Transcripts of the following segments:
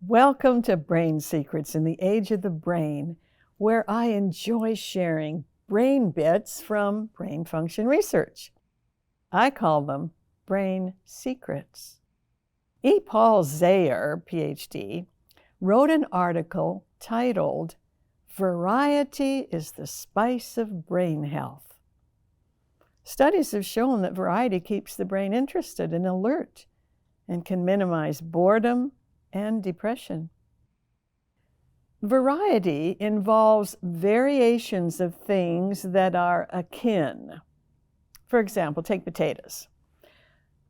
Welcome to Brain Secrets in the Age of the Brain, where I enjoy sharing brain bits from brain function research. I call them Brain Secrets. E. Paul Zayer, PhD, wrote an article titled, "Variety is the Spice of Brain Health." Studies have shown that variety keeps the brain interested and alert and can minimize boredom and depression. Variety involves variations of things that are akin. For example, take potatoes.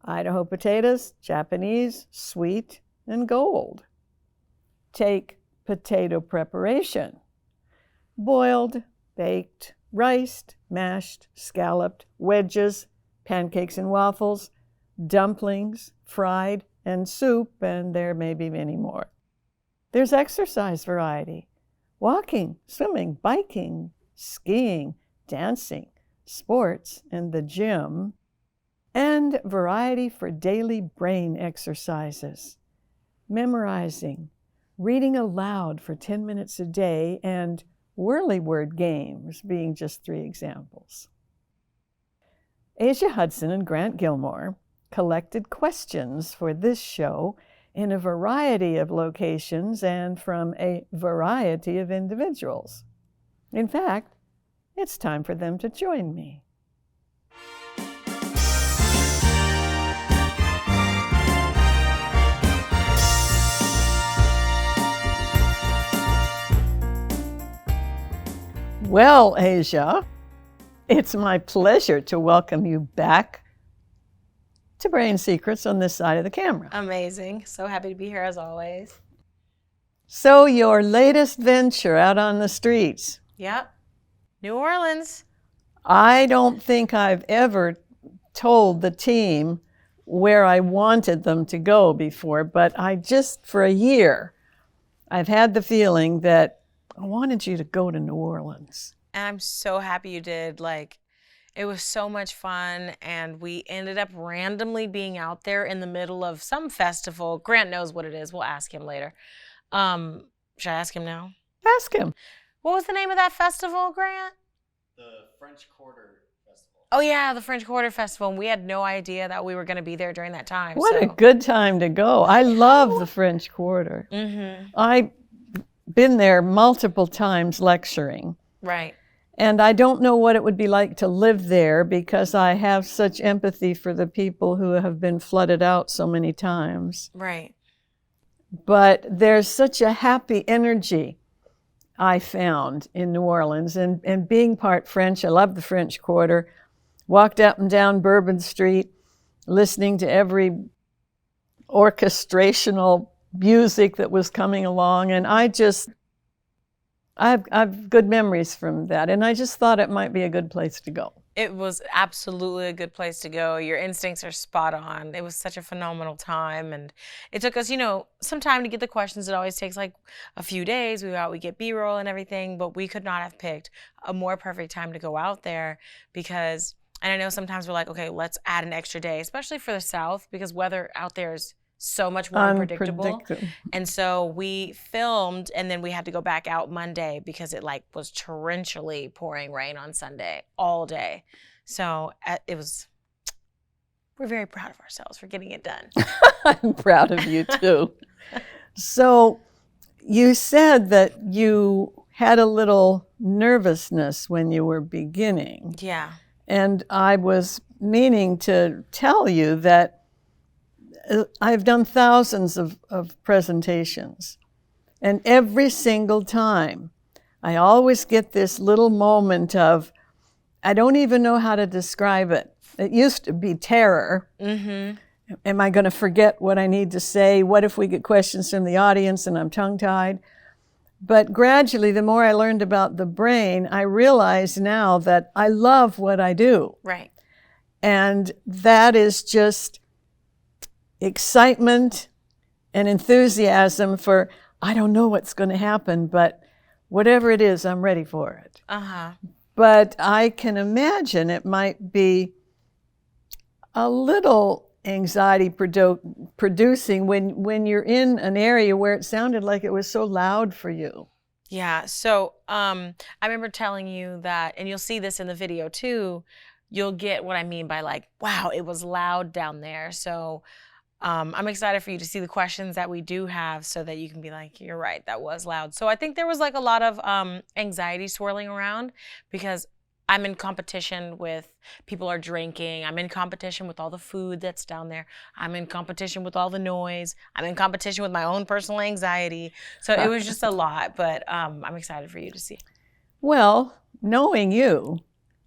Idaho potatoes, Japanese, sweet, and gold. Take potato preparation. Boiled, baked, riced, mashed, scalloped, wedges, pancakes and waffles, dumplings, fried, and soup, and there may be many more. There's exercise variety. Walking, swimming, biking, skiing, dancing, sports, and the gym. And variety for daily brain exercises. Memorizing, reading aloud for 10 minutes a day, and whirly-word games being just 3 examples. Asia Hudson and Grant Gilmore collected questions for this show in a variety of locations and from a variety of individuals. In fact, it's time for them to join me. Well, Asia, it's my pleasure to welcome you back to Brain Secrets on this side of the camera. Amazing. So happy to be here as always. So your latest venture out on the streets. Yep. New Orleans. I don't think I've ever told the team where I wanted them to go before, but for a year, I've had the feeling that I wanted you to go to New Orleans. And I'm so happy you did. It was so much fun, and we ended up randomly being out there in the middle of some festival. Grant knows what it is. We'll ask him later. Should I ask him now? Ask him. What was the name of that festival, Grant? The French Quarter Festival. Oh, yeah, the French Quarter Festival. And we had no idea that we were going to be there during that time. What a good time to go. I love the French Quarter. Mm-hmm. I've been there multiple times lecturing. Right. And I don't know what it would be like to live there because I have such empathy for the people who have been flooded out so many times. Right. But there's such a happy energy I found in New Orleans. And being part French, I love the French Quarter. Walked up and down Bourbon Street, listening to every orchestrational music that was coming along. And I've good memories from that, and I just thought it might be a good place to go. It was absolutely a good place to go. Your instincts are spot on. It was such a phenomenal time, and it took us, some time to get the questions. It always takes a few days. We get B-roll and everything, but we could not have picked a more perfect time to go out there because, and I know sometimes we're like, okay, let's add an extra day, especially for the South, because weather out there is so much more unpredictable. And so we filmed, and then we had to go back out Monday because it was torrentially pouring rain on Sunday all day. So we're very proud of ourselves for getting it done. I'm proud of you too. So you said that you had a little nervousness when you were beginning. Yeah. And I was meaning to tell you that I've done thousands of presentations, and every single time I always get this little moment of, I don't even know how to describe it. It used to be terror. Mm-hmm. Am I going to forget what I need to say? What if we get questions from the audience and I'm tongue-tied? But gradually, the more I learned about the brain, I realize now that I love what I do. Right. And that is just excitement and enthusiasm for, I don't know what's going to happen, but whatever it is, I'm ready for it. Uh-huh. But I can imagine it might be a little anxiety producing when you're in an area where it sounded like it was so loud for you? Yeah, so I remember telling you that, and you'll see this in the video too, you'll get what I mean by like, wow, it was loud down there. So I'm excited for you to see the questions that we do have so that you can be like, you're right, that was loud. So I think there was like a lot of anxiety swirling around because I'm in competition with people are drinking. I'm in competition with all the food that's down there. I'm in competition with all the noise. I'm in competition with my own personal anxiety. So it was just a lot, but I'm excited for you to see. Well, knowing you,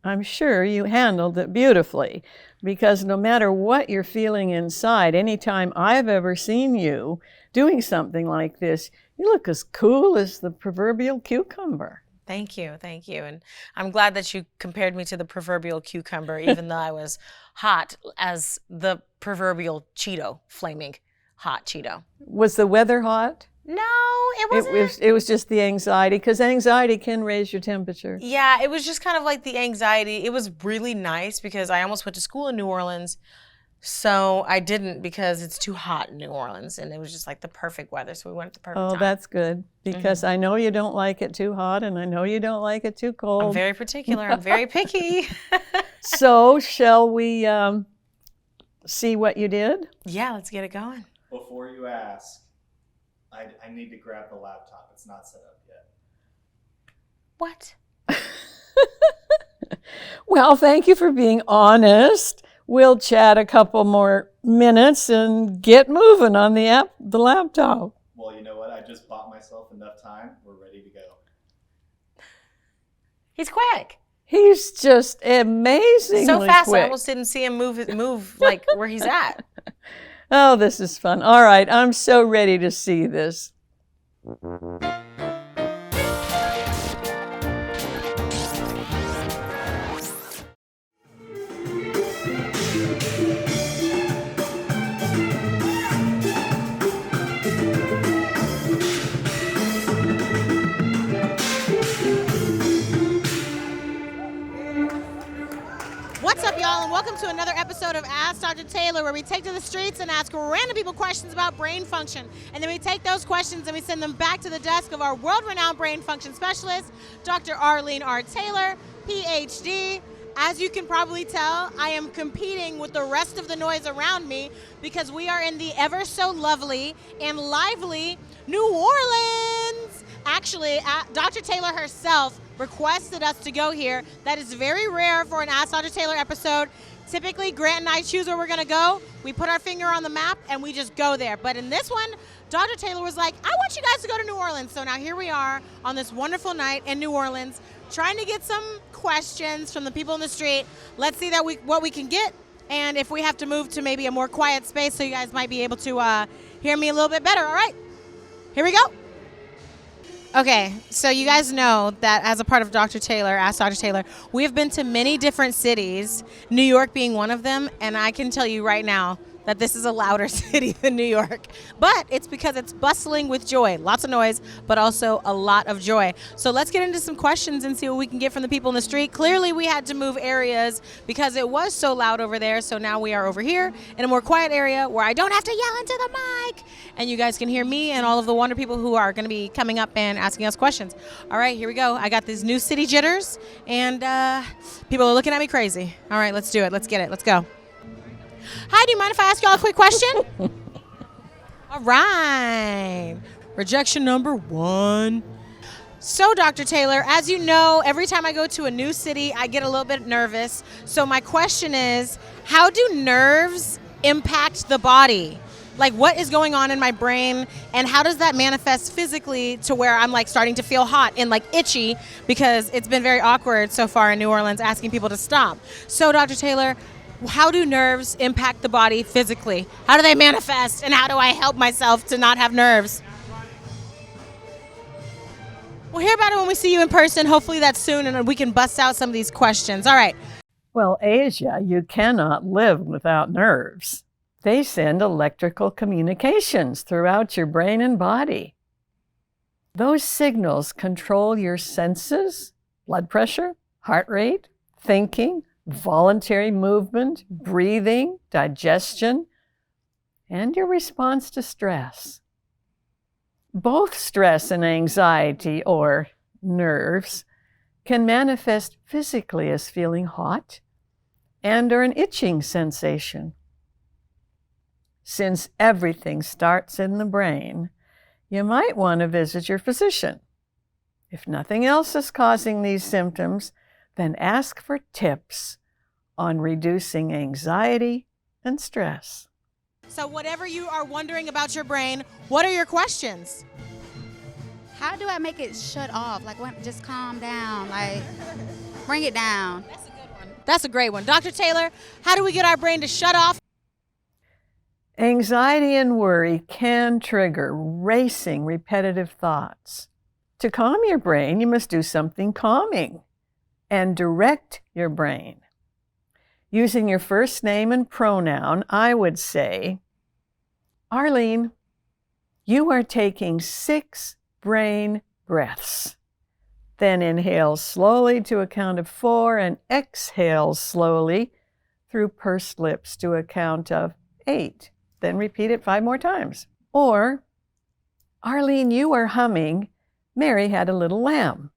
I'm sure you handled it beautifully, because no matter what you're feeling inside, anytime I've ever seen you doing something like this, you look as cool as the proverbial cucumber. Thank you, thank you. And I'm glad that you compared me to the proverbial cucumber, even though I was hot as the proverbial Cheeto, flaming hot Cheeto. Was the weather hot? No, it wasn't. It was just the anxiety, because anxiety can raise your temperature. Yeah, it was just kind of like the anxiety. It was really nice because I almost went to school in New Orleans. So I didn't because it's too hot in New Orleans, and it was just like the perfect weather. So we went at the perfect time. Oh, that's good, because I know you don't like it too hot, and I know you don't like it too cold. I'm very particular. I'm very picky. So shall we see what you did? Yeah, let's get it going. Before you ask, I need to grab the laptop. It's not set up yet. What? Well, thank you for being honest. We'll chat a couple more minutes and get moving on the laptop. Well, you know what? I just bought myself enough time. We're ready to go. He's quick. He's just amazingly So fast, quick. I almost didn't see him move like where he's at. Oh, this is fun. All right, I'm so ready to see this. What's up, y'all, and welcome to another episode of Ask Dr. Taylor, where we take to the streets and ask random people questions about brain function. And then we take those questions and we send them back to the desk of our world-renowned brain function specialist, Dr. Arlene R. Taylor, PhD. As you can probably tell, I am competing with the rest of the noise around me because we are in the ever so lovely and lively New Orleans. Actually, Dr. Taylor herself requested us to go here. That is very rare for an Ask Dr. Taylor episode. Typically, Grant and I choose where we're gonna go. We put our finger on the map and we just go there. But in this one, Dr. Taylor was like, I want you guys to go to New Orleans. So now here we are on this wonderful night in New Orleans, trying to get some questions from the people in the street. Let's see what we can get, and if we have to move to maybe a more quiet space so you guys might be able to hear me a little bit better. All right, here we go. Okay, so you guys know that as a part of Dr. Taylor, Ask Dr. Taylor, we have been to many different cities, New York being one of them, and I can tell you right now that this is a louder city than New York. But it's because it's bustling with joy. Lots of noise, but also a lot of joy. So let's get into some questions and see what we can get from the people in the street. Clearly, we had to move areas because it was so loud over there, so now we are over here in a more quiet area where I don't have to yell into the mic, and you guys can hear me and all of the wonder people who are gonna be coming up and asking us questions. All right, here we go. I got these new city jitters, and people are looking at me crazy. All right, let's do it. Let's get it. Let's go. Hi, do you mind if I ask y'all a quick question? All right. Rejection number 1. So, Dr. Taylor, as you know, every time I go to a new city, I get a little bit nervous. So my question is, how do nerves impact the body? Like, what is going on in my brain, and how does that manifest physically to where I'm like starting to feel hot and like itchy, because it's been very awkward so far in New Orleans asking people to stop. So, Dr. Taylor, how do nerves impact the body physically? How do they manifest, and how do I help myself to not have nerves? We'll hear about it when we see you in person. Hopefully that's soon, and we can bust out some of these questions. All right. Well, Asia, you cannot live without nerves. They send electrical communications throughout your brain and body. Those signals control your senses, blood pressure, heart rate, thinking, voluntary movement, breathing, digestion, and your response to stress. Both stress and anxiety, or nerves, can manifest physically as feeling hot and or an itching sensation. Since everything starts in the brain, you might want to visit your physician. If nothing else is causing these symptoms, then ask for tips on reducing anxiety and stress. So whatever you are wondering about your brain, what are your questions? How do I make it shut off? Like, just calm down, like, bring it down. That's a good one. That's a great one. Dr. Taylor, how do we get our brain to shut off? Anxiety and worry can trigger racing, repetitive thoughts. To calm your brain, you must do something calming and direct your brain. Using your first name and pronoun, I would say, Arlene, you are taking 6 brain breaths. Then inhale slowly to a count of 4 and exhale slowly through pursed lips to a count of 8. Then repeat it 5 more times. Or, Arlene, you are humming, Mary had a little lamb.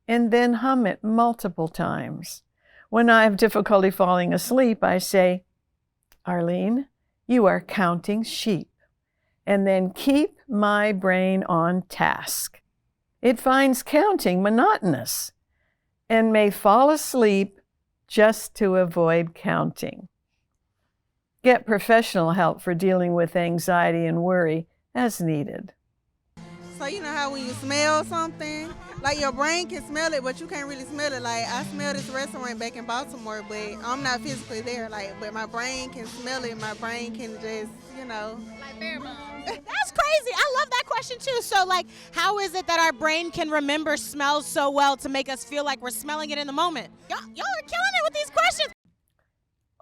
And then hum it multiple times. When I have difficulty falling asleep, I say, Arlene, you are counting sheep. And then keep my brain on task. It finds counting monotonous and may fall asleep just to avoid counting. Get professional help for dealing with anxiety and worry as needed. So you know how when you smell something, like your brain can smell it, but you can't really smell it. Like I smell this restaurant back in Baltimore, but I'm not physically there. Like, but my brain can smell it. My brain can just, Like pheromones. That's crazy. I love that question too. So like, how is it that our brain can remember smells so well to make us feel like we're smelling it in the moment? Y'all are killing it with these questions.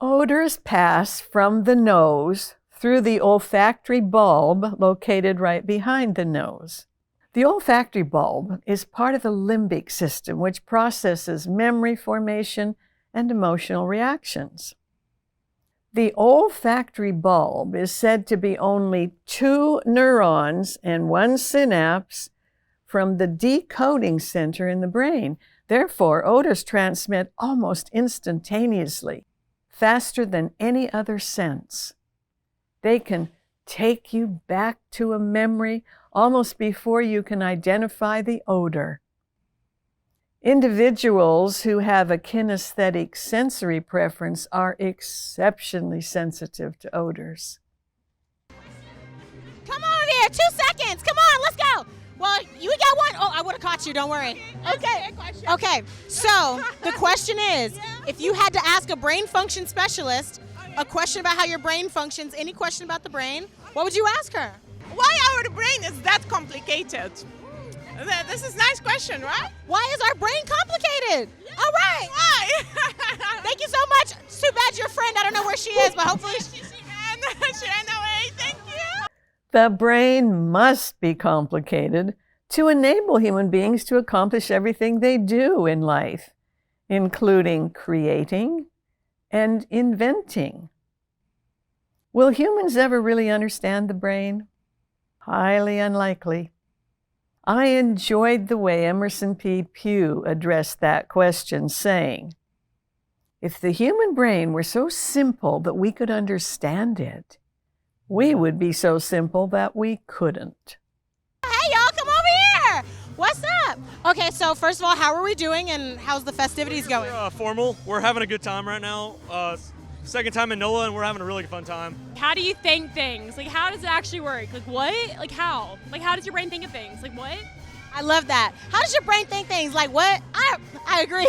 Odors pass from the nose through the olfactory bulb located right behind the nose. The olfactory bulb is part of the limbic system, which processes memory formation and emotional reactions. The olfactory bulb is said to be only 2 neurons and 1 synapse from the decoding center in the brain. Therefore, odors transmit almost instantaneously, faster than any other sense. They can take you back to a memory almost before you can identify the odor. Individuals who have a kinesthetic sensory preference are exceptionally sensitive to odors. Come on here, 2 seconds. Come on, let's go. Well, you got one. Oh, I would have caught you. Don't worry. Okay. So the question is, if you had to ask a brain function specialist a question about how your brain functions, any question about the brain, what would you ask her? Why our brain is that complicated? This is a nice question, right? Why is our brain complicated? All right. Why? Thank you so much. It's too bad your friend, I don't know where she is, but hopefully she ran away. Thank you. The brain must be complicated to enable human beings to accomplish everything they do in life, including creating and inventing. Will humans ever really understand the brain? Highly unlikely. I enjoyed the way Emerson P. Pugh addressed that question, saying, if the human brain were so simple that we could understand it, we would be so simple that we couldn't. Hey, y'all, come over here. What's up? Okay, so first of all, how are we doing and how's the festivities going? We're formal. We're having a good time right now. Second time in NOLA, and we're having a really fun time. How do you think things? Like, how does it actually work? Like, what? Like, how? Like, how does your brain think of things? Like, what? I love that. How does your brain think things? Like, what? I agree.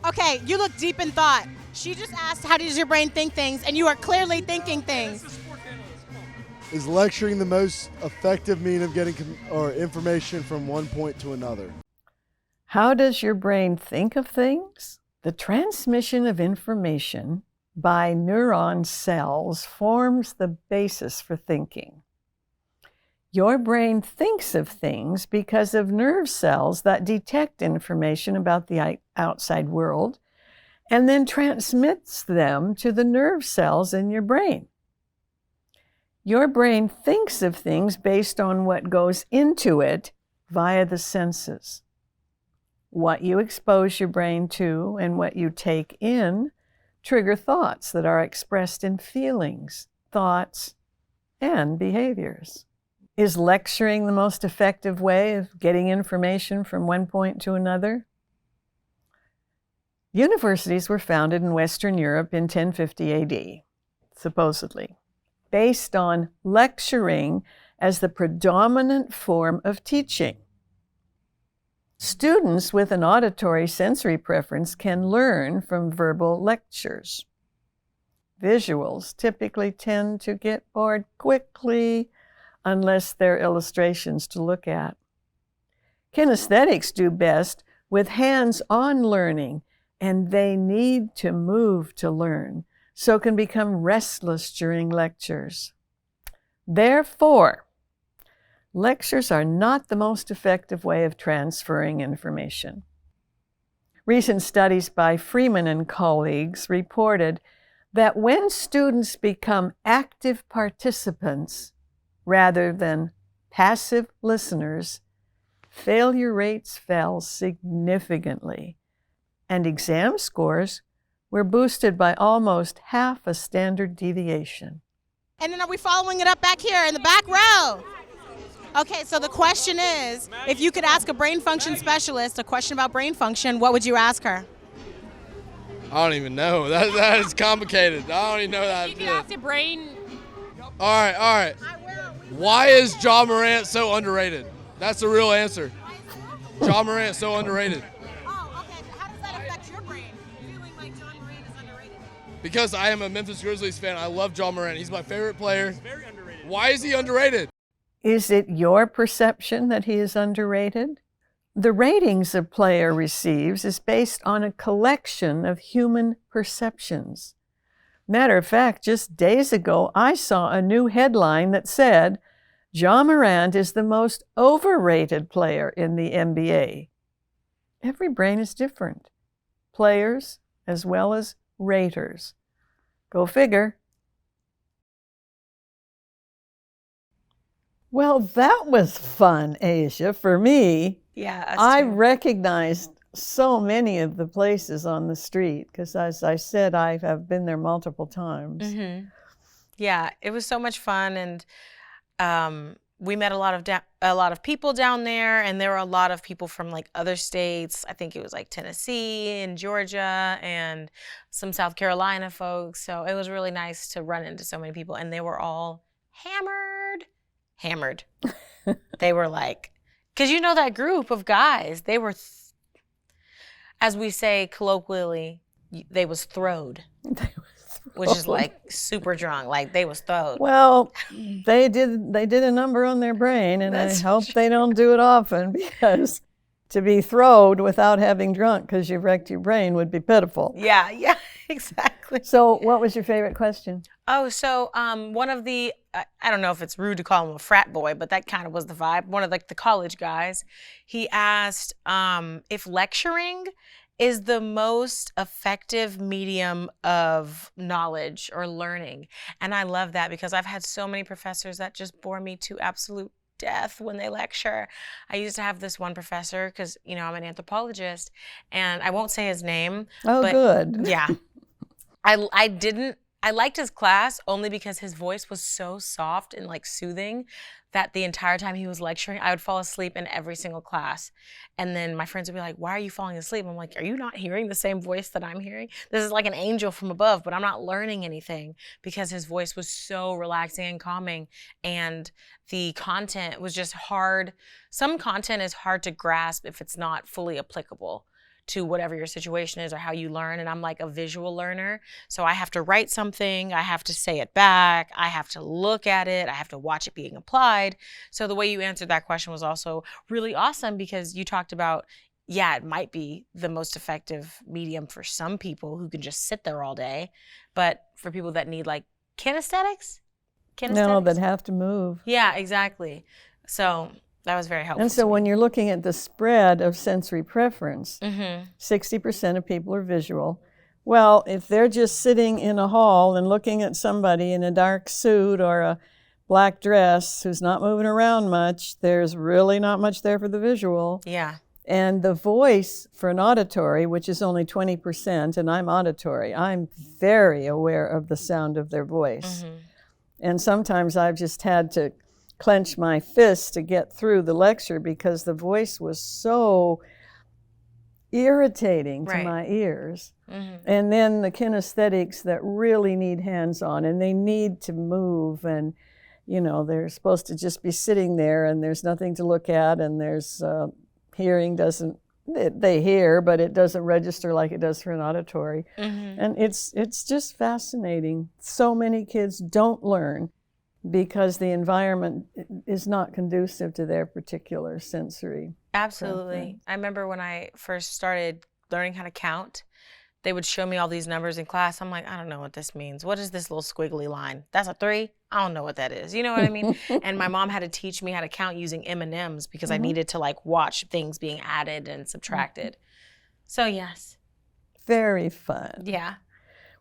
Okay, you look deep in thought. She just asked, how does your brain think things? And you are clearly thinking things. Is lecturing the most effective means of getting information from one point to another? How does your brain think of things? The transmission of information by neuron cells forms the basis for thinking. Your brain thinks of things because of nerve cells that detect information about the outside world and then transmits them to the nerve cells in your brain. Your brain thinks of things based on what goes into it via the senses. What you expose your brain to and what you take in trigger thoughts that are expressed in feelings, thoughts, and behaviors. Is lecturing the most effective way of getting information from one point to another? Universities were founded in Western Europe in 1050 AD, supposedly, based on lecturing as the predominant form of teaching. Students with an auditory sensory preference can learn from verbal lectures. Visuals typically tend to get bored quickly unless they're illustrations to look at. Kinesthetics do best with hands-on learning, and they need to move to learn, so can become restless during lectures. Therefore, lectures are not the most effective way of transferring information. Recent studies by Freeman and colleagues reported that when students become active participants rather than passive listeners, failure rates fell significantly, and exam scores were boosted by almost half a standard deviation. And then are we following it up back here in the back row? Okay, so the question is, if you could ask a brain function specialist a question about brain function, what would you ask her? I don't even know. That is complicated. I don't even know that. You could ask a brain. All right. Why is Ja Morant so underrated? That's the real answer. Ja Morant so underrated. Oh, okay. How does that affect your brain? Feeling like Ja Morant is underrated? Because I am a Memphis Grizzlies fan. I love Ja Morant. He's my favorite player. He's very underrated. Why is he underrated? Is it your perception that he is underrated? The ratings a player receives is based on a collection of human perceptions. Matter of fact, just days ago, I saw a new headline that said, Ja Morant is the most overrated player in the NBA. Every brain is different, players as well as raters. Go figure. Well, that was fun, Asia, for me. Yeah, I recognized so many of the places on the street because, as I said, I have been there multiple times. Mm-hmm. Yeah, it was so much fun, and we met a lot of people down there, and there were a lot of people from like other states. I think it was like Tennessee and Georgia and some South Carolina folks. So it was really nice to run into so many people, and they were all hammered. They were like, because you know that group of guys, they were, as we say colloquially, they was throwed. Which is like super drunk, like they was throwed. Well, they did a number on their brain, and I hope they don't do it often, because to be throwed without having drunk because you wrecked your brain would be pitiful. Yeah, exactly. So what was your favorite question? Oh, so one of the, I don't know if it's rude to call him a frat boy, but that kind of was the vibe. One of like the college guys, he asked if lecturing is the most effective medium of knowledge or learning. And I love that because I've had so many professors that just bore me to absolute death when they lecture. I used to have this one professor because, you know, I'm an anthropologist, and I won't say his name. Oh, but good. Yeah. I liked his class only because his voice was so soft and like soothing that the entire time he was lecturing, I would fall asleep in every single class. And then my friends would be like, why are you falling asleep? I'm like, are you not hearing the same voice that I'm hearing? This is like an angel from above, but I'm not learning anything because his voice was so relaxing and calming. And the content was just hard. Some content is hard to grasp if it's not fully applicable to whatever your situation is or how you learn. And I'm like a visual learner. So I have to write something, I have to say it back, I have to look at it, I have to watch it being applied. So the way you answered that question was also really awesome because you talked about, yeah, it might be the most effective medium for some people who can just sit there all day. But for people that need like kinesthetics? No, that have to move. Yeah, exactly. So that was very helpful. And so when you're looking at the spread of sensory preference, 60% of people are visual. Well, if they're just sitting in a hall and looking at somebody in a dark suit or a black dress who's not moving around much, there's really not much there for the visual. Yeah. And the voice for an auditory, which is only 20%, and I'm auditory, I'm very aware of the sound of their voice. Mm-hmm. And sometimes I've just had to clench my fist to get through the lecture because the voice was so irritating to Right. my ears. Mm-hmm. And then the kinesthetics that really need hands-on, and they need to move, and you know, they're supposed to just be sitting there and there's nothing to look at, and there's hearing doesn't, they hear, but it doesn't register like it does for an auditory. Mm-hmm. And it's just fascinating. So many kids don't learn because the environment is not conducive to their particular sensory. Absolutely. preference. I remember when I first started learning how to count, they would show me all these numbers in class. I'm like, I don't know what this means. What is this little squiggly line? That's a 3? I don't know what that is. You know what I mean? And my mom had to teach me how to count using M&Ms because I needed to like watch things being added and subtracted. So yes. Very fun. Yeah.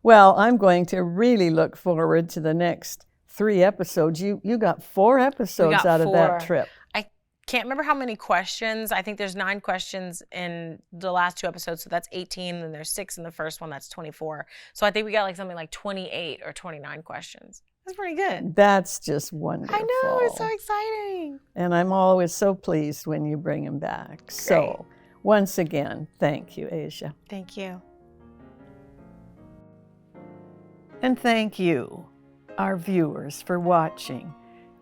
Well, I'm going to really look forward to the next 3 episodes. You got 4 episodes got out of that 4. trip. I can't remember how many questions. I think there's 9 questions in the last 2 episodes, so that's 18, and there's 6 in the first one, that's 24. So I think we got like something like 28 or 29 questions. That's pretty good. That's just wonderful. I know, it's so exciting. And I'm always so pleased when you bring them back. So, once again, thank you, Asia. Thank you. And thank you, our viewers, for watching.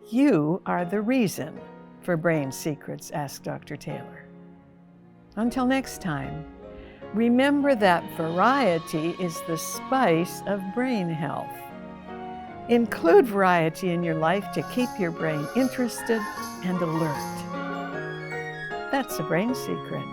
You are the reason for Brain Secrets Ask Dr. Taylor. Until next time, remember that variety is the spice of brain health. Include variety in your life to keep your brain interested and alert. That's a brain secret.